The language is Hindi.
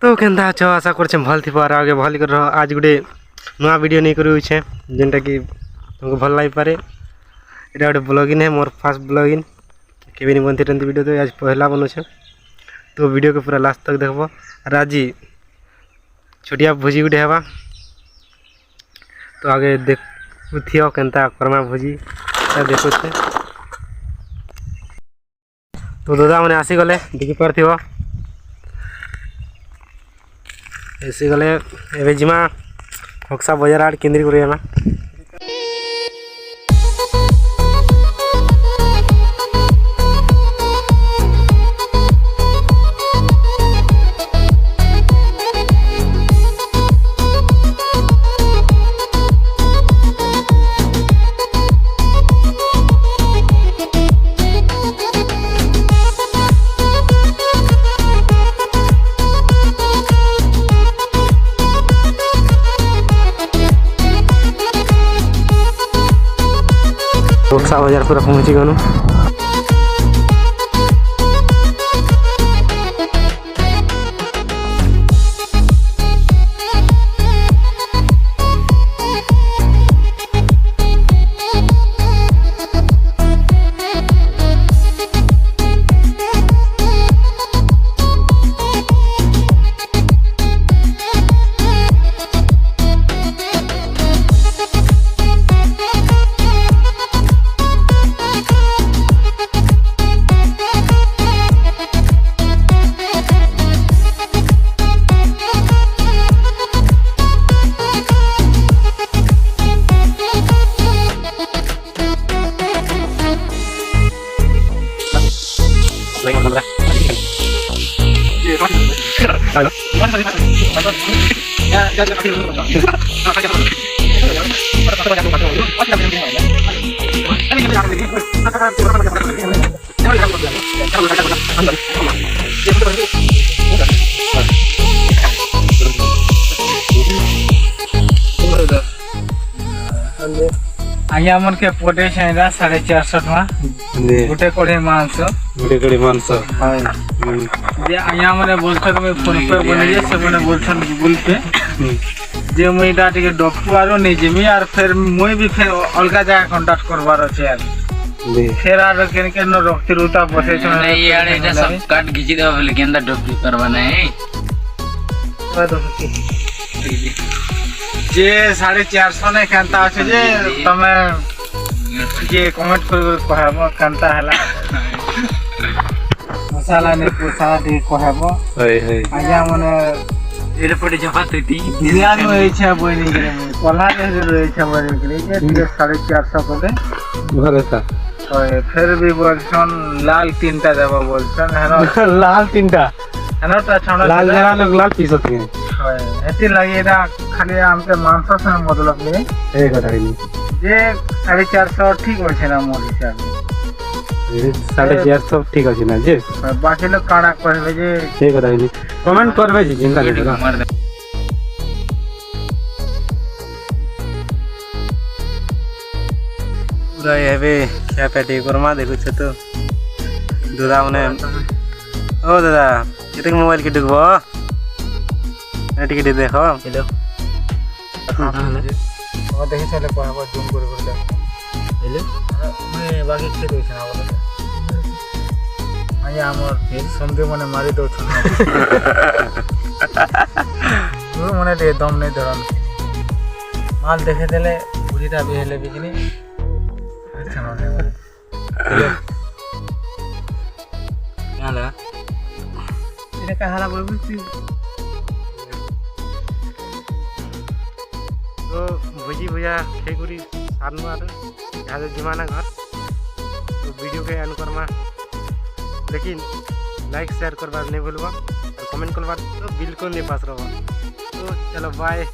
तो केन्ता अछ आशा करछे भल थी और आगे भल कर आज गोटे नुआ वीडियो नहीं करू छे जेनटा कि तुमको भल लगी पारे। एटा गोटे ब्लॉगिंग है मोर फर्स्ट ब्लॉगिंग केबे नहीं बनती रहती वीडियो तो आज पहला बनौछे तो वीडियो को पूरा लास्ट तक देखबो। और आज छोटिया भोजी गोटे हेबा तो आगे देखुथियो केन्ता करमा भोजी देखु छे। तो दादा मैंने आसी गले देखि पारथिबो ऐसे गले एबे जिमा हक्सा बाजार आड़ केंद्री करियामा हक्सा बाजार पूरा पहुँची गनु। आया मन के पोटे छेरा 450 टका गोटे कोड़े मांस जे आया माने बोलछन में फोन पे बोलिए से माने बोलछन गूगल पे जे मुई डा टिके डॉक्टर आरो नै जेमी यार फिर मुई भी फिर अलगा जगह कांटेक्ट करबार अछि यार फिर आर केन केन रक्ति रुता बसे छ नै यार एटा सब काट घिची देबा बोले केंदा डॉक्टर करबा नै जे 450 ने केनता अछि जे तमे जे कमेंट कर कहबो केनता हला मसाला ने पोसा दे कहबो होय होय आजा मने एले पटे जपातती ध्यान होय छै बोइनी करे कोला ने रहे छै बोइनी करे जे 450 को दे भरता होय फिर भी बोलछन लाल तीनटा देबो बोलछन हेनो लाल तीनटा हेनोटा छाना लाल जरा लोग लाल पीस होती है होय एते लगेदा खाली हमके मांस से मतलब ले ए कटाई जे 450 ठीक होय छै ना मोर हिसाब 450 ठीक अछि ना जे बाकी लोग काड़ा कहबे जे ठीक कटाई कमेंट करबे जी चिंता नहीं करो। पूरा एबे क्या पेटी करमा देखु छ तो दादा मने ओ दादा केते मोबाइल के देखबो टिकट देखो हेलो ओ देखि चले कहबो जूम कर दे हेलो मैं बाकी खेल होय छना बोले आया हमर फेर समझे मने मारी दो छना तू मने दे दम नहीं धरन माल देखे देले बुढ़ीटा भी हेले बिजनी छना याला इने का हाला बोल तो भोजी भैया खेगुरी सारनु आरो जहाँ जिमाना घर तो वीडियो के एंड करमा लेकिन लाइक शेयर करवा नहीं भूलबा और कमेंट करवा तो बिल्कुल नहीं पास रहो। तो चलो बाय।